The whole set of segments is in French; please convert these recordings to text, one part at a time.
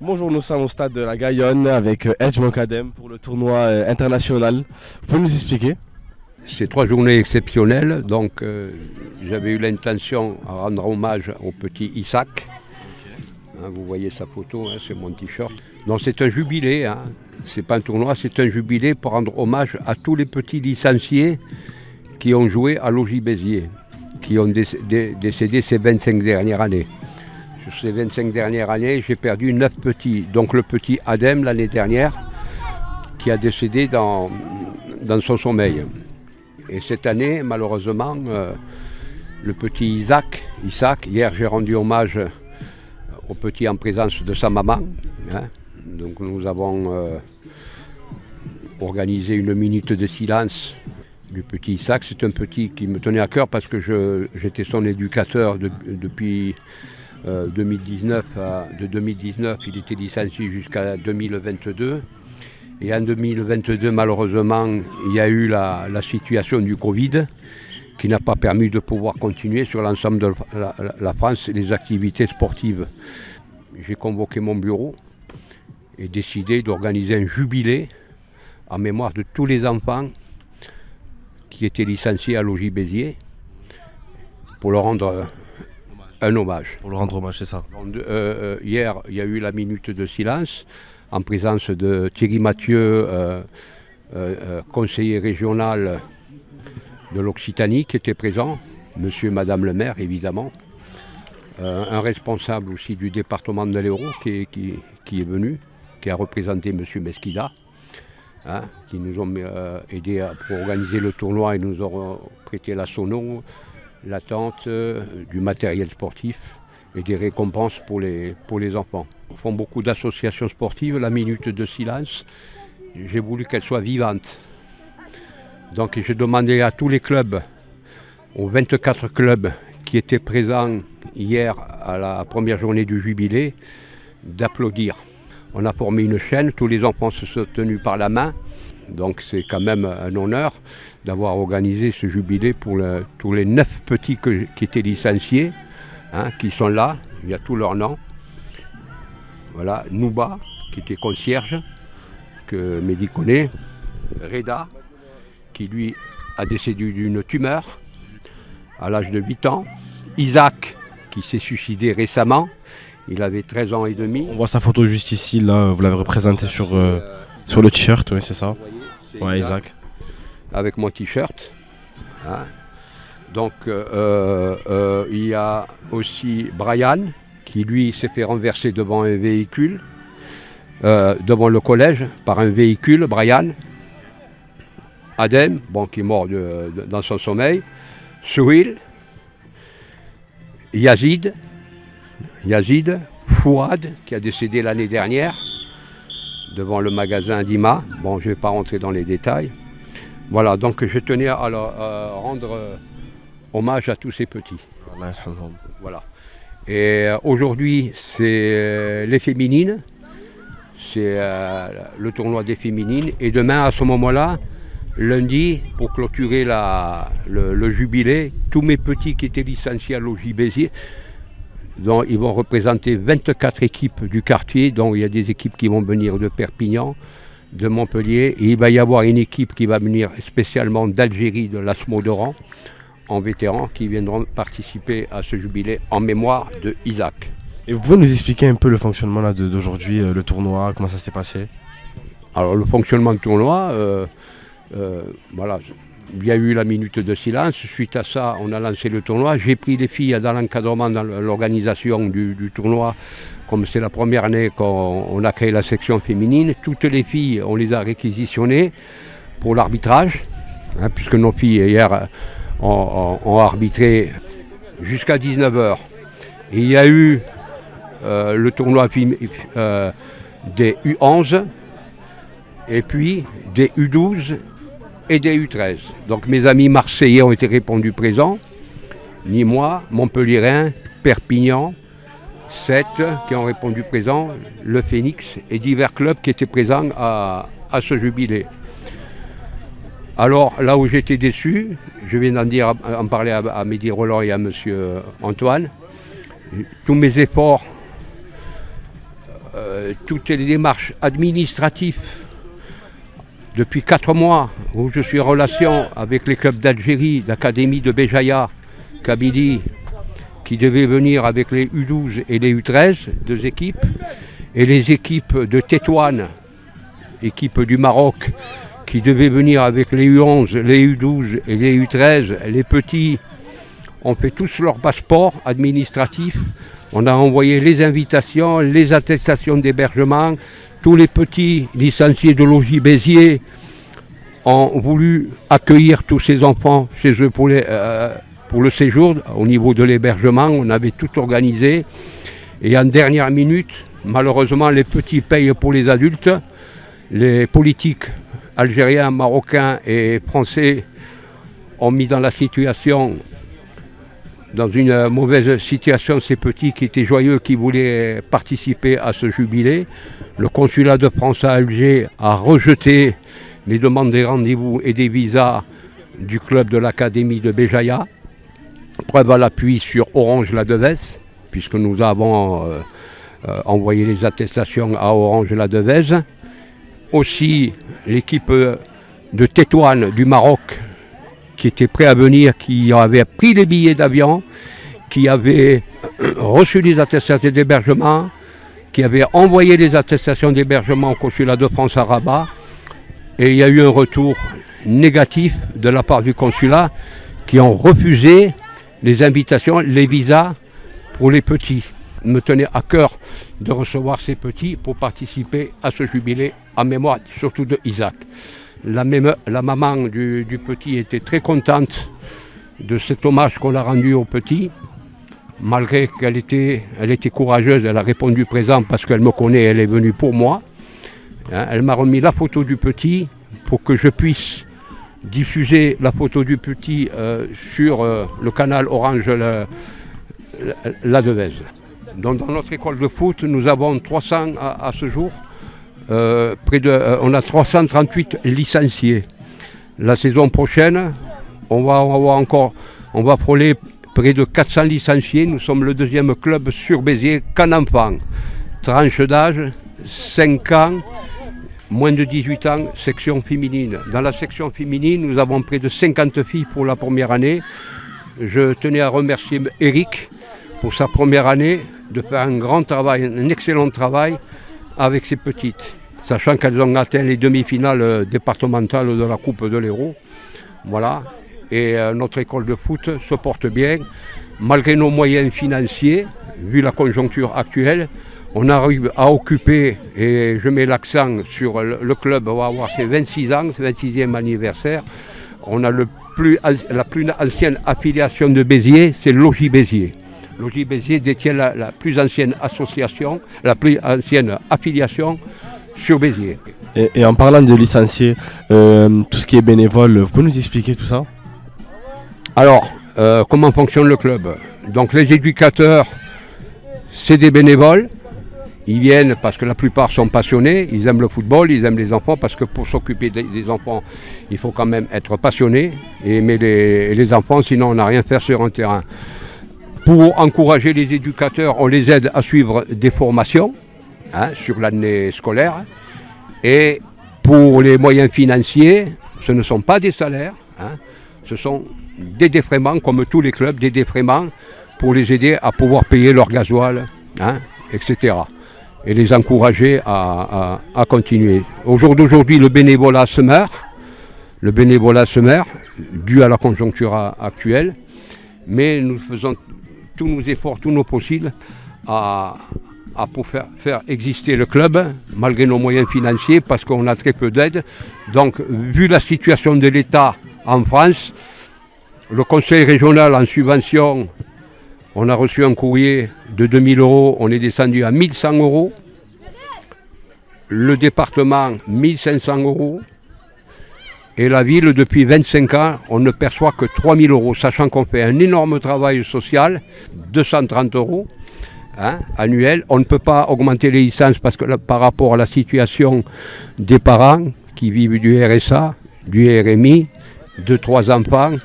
Bonjour, nous sommes au stade de la Gaillonne avec Edge Moncadem pour le tournoi international. Vous pouvez nous expliquer? C'est 3 journées exceptionnelles, donc j'avais eu l'intention de rendre hommage au petit Isaac. Hein, vous voyez sa photo, hein, c'est mon t-shirt. Donc c'est un jubilé, hein. C'est pas un tournoi, c'est un jubilé pour rendre hommage à tous les petits licenciés qui ont joué à Logis Béziers, qui ont décédé ces 25 dernières années. Sur ces 25 dernières années, j'ai perdu 9 petits, donc le petit Adem l'année dernière, qui a décédé dans son sommeil. Et cette année, malheureusement, le petit Isaac, hier j'ai rendu hommage au petit en présence de sa maman. Hein. Donc nous avons organisé une minute de silence du petit Isaac. C'est un petit qui me tenait à cœur parce que j'étais son éducateur depuis 2019. De 2019, il était licencié jusqu'à 2022. Et en 2022, malheureusement, il y a eu la situation du Covid qui n'a pas permis de pouvoir continuer sur l'ensemble de la France les activités sportives. J'ai convoqué mon bureau et décidé d'organiser un jubilé en mémoire de tous les enfants qui étaient licenciés à Logis Béziers pour leur rendre un hommage. Pour le rendre hommage, c'est ça. Donc, hier, il y a eu la minute de silence en présence de Thierry Mathieu, conseiller régional de l'Occitanie qui était présent, monsieur et madame le maire évidemment, un responsable aussi du département de l'Hérault qui est venu, qui a représenté monsieur Mesquida, hein, qui nous ont aidés pour organiser le tournoi et nous ont prêté la sono, la tente, du matériel sportif et des récompenses pour les enfants. Ils font beaucoup d'associations sportives, la minute de silence, j'ai voulu qu'elle soit vivante. Donc j'ai demandé à tous les clubs, aux 24 clubs qui étaient présents hier à la première journée du jubilé, d'applaudir. On a formé une chaîne, tous les enfants se sont tenus par la main, donc c'est quand même un honneur d'avoir organisé ce jubilé pour tous les 9 petits qui étaient licenciés, hein, qui sont là, il y a tous leurs noms. Voilà, Nouba, qui était concierge, que Mehdi connaît, Reda, qui lui a décédé d'une tumeur à l'âge de 8 ans, Isaac, qui s'est suicidé récemment, il avait 13 ans et demi. On voit sa photo juste ici, là, vous l'avez représenté sur le t-shirt, oui c'est ça. Ouais, Isaac. Avec mon t-shirt. Hein. Donc il y a aussi Brian, qui lui s'est fait renverser devant un véhicule, devant le collège, par un véhicule, Brian. Adem, bon, qui est mort dans son sommeil. Souil, Yazid, Fouad, qui a décédé l'année dernière, devant le magasin Dima. Bon, je ne vais pas rentrer dans les détails. Voilà, donc je tenais à rendre hommage à tous ces petits. Voilà. Et aujourd'hui, c'est les féminines. C'est le tournoi des féminines. Et demain, à ce moment-là, lundi, pour clôturer le jubilé, tous mes petits qui étaient licenciés à Logis Béziers, donc ils vont représenter 24 équipes du quartier, dont il y a des équipes qui vont venir de Perpignan, de Montpellier, et il va y avoir une équipe qui va venir spécialement d'Algérie, de l'Asmo d'Oran, en vétérans, qui viendront participer à ce jubilé en mémoire de Isaac. Et vous pouvez nous expliquer un peu le fonctionnement là, d'aujourd'hui, le tournoi, comment ça s'est passé? Alors le fonctionnement du tournoi, voilà, il y a eu la minute de silence. Suite à ça, on a lancé le tournoi. J'ai pris les filles dans l'encadrement, dans l'organisation du tournoi. Comme c'est la première année qu'on a créé la section féminine, toutes les filles, on les a réquisitionnées pour l'arbitrage, hein, puisque nos filles hier ont arbitré jusqu'à 19h. Et il y a eu le tournoi des U11 et puis des U12 et des U13. Donc mes amis marseillais ont été répondus présents, Nîmois, Montpellierin, Perpignan, 7 qui ont répondu présents, le Phénix et divers clubs qui étaient présents à ce jubilé. Alors là où j'étais déçu, je viens en parler à Mehdi Roland et à monsieur Antoine, tous mes efforts toutes les démarches administratives depuis 4 mois où je suis en relation avec les clubs d'Algérie, d'Académie de Béjaïa, Kabylie, qui devaient venir avec les U12 et les U13, 2 équipes, et les équipes de Tétouan, équipe du Maroc, qui devaient venir avec les U11, les U12 et les U13. Les petits ont fait tous leur passeport administratif. On a envoyé les invitations, les attestations d'hébergement. Tous les petits licenciés de logis Béziers ont voulu accueillir tous ces enfants chez eux pour le séjour. Au niveau de l'hébergement, on avait tout organisé. Et en dernière minute, malheureusement, les petits payent pour les adultes. Les politiques algériens, marocains et français ont mis dans une mauvaise situation ces petits qui étaient joyeux, qui voulaient participer à ce jubilé. Le consulat de France à Alger a rejeté les demandes des rendez-vous et des visas du club de l'Académie de Béjaïa. Preuve à l'appui sur Orange La Devèze, puisque nous avons envoyé les attestations à Orange La Devèze. Aussi l'équipe de Tétouan du Maroc, qui était prêt à venir, qui avait pris les billets d'avion, qui avait reçu les attestations d'hébergement, qui avait envoyé les attestations d'hébergement au consulat de France à Rabat. Et il y a eu un retour négatif de la part du consulat qui ont refusé les invitations, les visas pour les petits. Il me tenait à cœur de recevoir ces petits pour participer à ce jubilé en mémoire surtout de Isaac. La maman du petit était très contente de cet hommage qu'on a rendu au petit. Malgré qu'elle était courageuse, elle a répondu présent parce qu'elle me connaît, elle est venue pour moi. Elle m'a remis la photo du petit pour que je puisse diffuser la photo du petit sur le canal Orange La Devèze. Donc dans notre école de foot, nous avons 300 à ce jour. On a 338 licenciés. La saison prochaine, on va frôler près de 400 licenciés. Nous sommes le 2e club sur Béziers qu'en enfants. Tranche d'âge, 5 ans, moins de 18 ans, section féminine. Dans la section féminine, nous avons près de 50 filles pour la première année. Je tenais à remercier Eric pour sa première année, de faire un grand travail, un excellent travail avec ces petites, sachant qu'elles ont atteint les demi-finales départementales de la Coupe de l'Hérault. Voilà. Et notre école de foot se porte bien. Malgré nos moyens financiers, vu la conjoncture actuelle, on arrive à occuper, et je mets l'accent sur le club, va avoir ses 26 ans, ses 26e anniversaire. On a la plus ancienne affiliation de Béziers, c'est Logis Béziers. Logis Béziers détient la plus ancienne association, la plus ancienne affiliation sur Béziers. Et en parlant de licenciés, tout ce qui est bénévole, vous pouvez nous expliquer tout ça ? Alors, comment fonctionne le club ? Donc les éducateurs, c'est des bénévoles. Ils viennent parce que la plupart sont passionnés, ils aiment le football, ils aiment les enfants, parce que pour s'occuper des enfants, il faut quand même être passionné et aimer les enfants, sinon on n'a rien à faire sur un terrain. Pour encourager les éducateurs, on les aide à suivre des formations sur l'année scolaire. Et pour les moyens financiers, ce ne sont pas des salaires, ce sont des défraiements, comme tous les clubs, des défraiements pour les aider à pouvoir payer leur gasoil, etc. Et les encourager à continuer. Au jour d'aujourd'hui, le bénévolat se meurt, dû à la conjoncture actuelle, mais nous faisons tous nos efforts, tous nos possibles pour faire exister le club, malgré nos moyens financiers, parce qu'on a très peu d'aide. Donc, vu la situation de l'État en France, le conseil régional en subvention, on a reçu un courrier de 2 000 €, on est descendu à 1 100 €. Le département, 1 500 €. Et la ville, depuis 25 ans, on ne perçoit que 3 000 €, sachant qu'on fait un énorme travail social, 230 € annuel. On ne peut pas augmenter les licences parce que par rapport à la situation des parents qui vivent du RSA, du RMI, 2-3 enfants,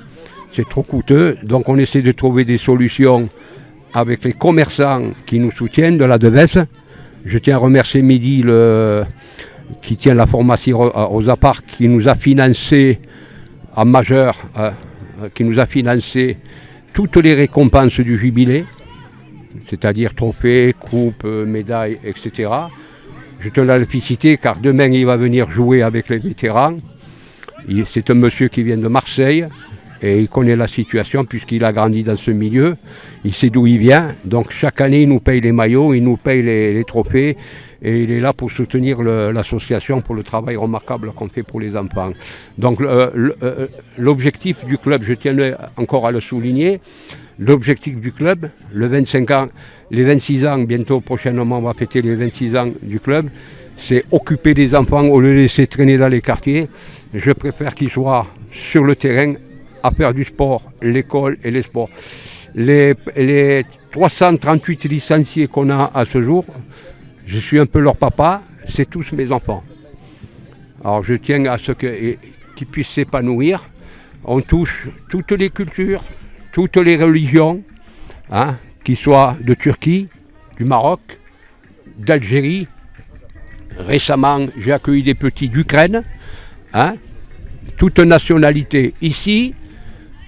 c'est trop coûteux. Donc on essaie de trouver des solutions avec les commerçants qui nous soutiennent de la Devèze. Je tiens à remercier Mehdi qui tient la formation Rosa Parks, qui nous a financé en majeur, qui nous a financé toutes les récompenses du jubilé, c'est-à-dire trophées, coupes, médailles, etc. Je tenais à le féliciter car demain il va venir jouer avec les vétérans. C'est un monsieur qui vient de Marseille et il connaît la situation puisqu'il a grandi dans ce milieu. Il sait d'où il vient. Donc chaque année il nous paye les maillots, il nous paye les trophées et il est là pour soutenir l'association pour le travail remarquable qu'on fait pour les enfants. Donc l'objectif du club, je tiens encore à le souligner, l'objectif du club, les 26 ans, bientôt prochainement on va fêter les 26 ans du club, c'est occuper les enfants au lieu de les laisser traîner dans les quartiers. Je préfère qu'ils soient sur le terrain à faire du sport, l'école et les sports. Les 338 licenciés qu'on a à ce jour, je suis un peu leur papa, c'est tous mes enfants. Alors je tiens à ce qu'ils puissent s'épanouir. On touche toutes les cultures, toutes les religions, hein, qu'ils soient de Turquie, du Maroc, d'Algérie. Récemment, j'ai accueilli des petits d'Ukraine, hein, toute nationalité. Ici,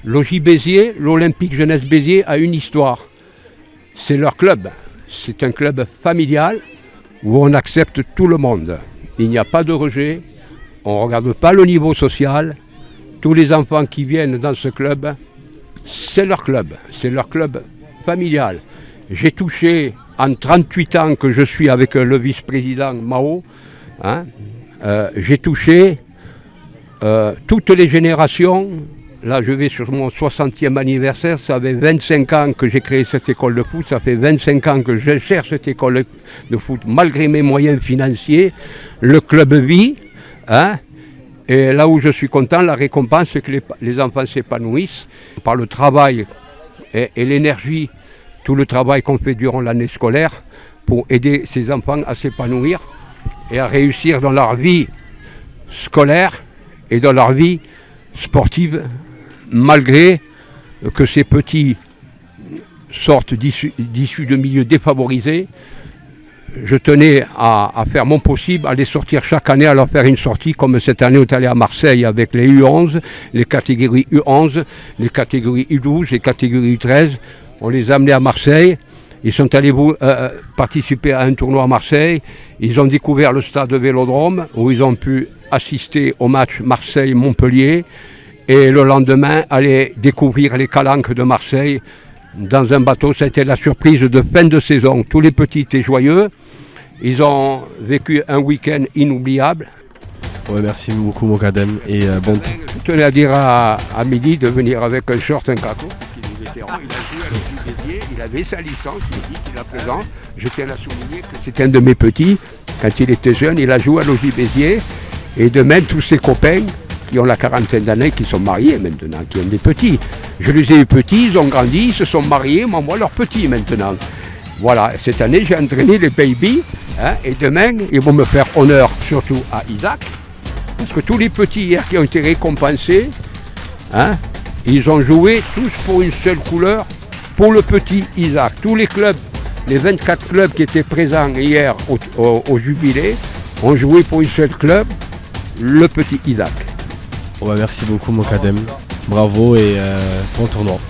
l'OJ Béziers, l'Olympique Jeunesse Béziers a une histoire. C'est leur club. C'est un club familial où on accepte tout le monde. Il n'y a pas de rejet, on ne regarde pas le niveau social. Tous les enfants qui viennent dans ce club, c'est leur club familial. J'ai touché, en 38 ans que je suis avec le vice-président Mao, hein, j'ai touché toutes les générations. Là, je vais sur mon 60e anniversaire, ça fait 25 ans que j'ai créé cette école de foot, ça fait 25 ans que je cherche cette école de foot, malgré mes moyens financiers. Le club vit, hein, et là où je suis content, la récompense, c'est que les enfants s'épanouissent par le travail et l'énergie, tout le travail qu'on fait durant l'année scolaire pour aider ces enfants à s'épanouir et à réussir dans leur vie scolaire et dans leur vie sportive, malgré que ces petits sortent d'issus de milieux défavorisés. Je tenais à faire mon possible, à les sortir chaque année, à leur faire une sortie, comme cette année on est allé à Marseille avec les U11, les catégories U11, les catégories U12, les catégories U13. On les a amenés à Marseille. Ils sont allés participer à un tournoi à Marseille. Ils ont découvert le stade de Vélodrome où ils ont pu assister au match Marseille-Montpellier et le lendemain aller découvrir les calanques de Marseille dans un bateau. C'était la surprise de fin de saison. Tous les petits étaient joyeux. Ils ont vécu un week-end inoubliable. Ouais, merci beaucoup Mokadem et bon. Je tenais à dire à Mehdi de venir avec un short, un caco. Il est vétéran, il a joué à l'OJ Béziers, il avait sa licence, Mehdi qui la présente. Je tiens à souligner que c'est un de mes petits. Quand il était jeune, il a joué à l'OJ Béziers. Et de même tous ses copains qui ont la quarantaine d'années, qui sont mariés maintenant, qui ont des petits. Je les ai eu petits, ils ont grandi, ils se sont mariés, moi leurs petits maintenant. Voilà, cette année j'ai entraîné les baby, hein, et demain ils vont me faire honneur surtout à Isaac, parce que tous les petits hier qui ont été récompensés, hein, ils ont joué tous pour une seule couleur, pour le petit Isaac. Tous les clubs, les 24 clubs qui étaient présents hier au jubilé, ont joué pour une seule club, le petit Isaac. Ouais, merci beaucoup Mokadem, bravo et bon tournoi.